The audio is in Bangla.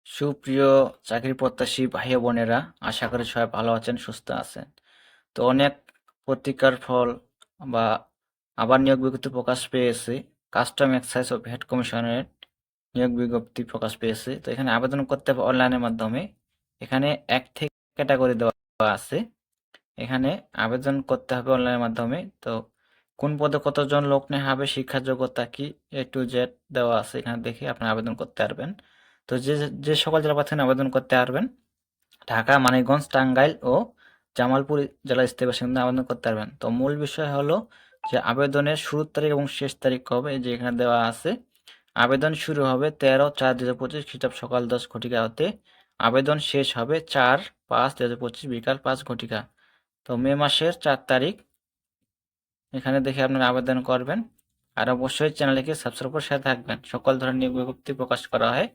সুপ্রিয় চাকরি প্রত্যাশী ভাই ও বোনেরা, আশা করি সবাই ভালো আছেন, সুস্থ আছেন। তো অনেক পত্রিকার ফল বা আবার নিয়োগ বিজ্ঞপ্তি প্রকাশ পেয়েছে। কাস্টম এক্সাইজ ও ভ্যাট কমিশনের নিয়োগ বিজ্ঞপ্তি প্রকাশ পেয়েছে। তো এখানে আবেদন করতে হবে অনলাইনের মাধ্যমে। এখানে এক থেকে ক্যাটাগরি দেওয়া আছে। এখানে আবেদন করতে হবে অনলাইনের মাধ্যমে। তো কোন পদে কতজন লোক নেওয়া হবে, শিক্ষার যোগ্যতা কি, A to Z দেওয়া আছে। এখানে দেখে আপনি আবেদন করতে পারবেন। তো যে যে সকল জেলা প্রার্থী আবেদন করতে পারবেন, ঢাকা, মানিকগঞ্জ, টাঙ্গাইল ও জামালপুর জেলার স্থায়ী বাসিন্দা আবেদন করতে পারবেন। তো মূল বিষয় হলো যে আবেদনের শুরুর তারিখ এবং শেষ তারিখ হবে, এই যে এখানে দেওয়া আছে। আবেদন শুরু হবে 13/4/2025 খ্রিস্টাব্দ সকাল 10 ঘটিকা হতে। আবেদন শেষ হবে 4/5/2025 বিকাল 5 ঘটিকা। তো মে মাসের 4 তারিখ। এখানে দেখে আপনারা আবেদন করবেন। আর অবশ্যই চ্যানেলটিকে সাবস্ক্রাইব করে সাথে থাকবেন। সকল ধরনের নিয়োগ বিজ্ঞপ্তি প্রকাশ করা হয়।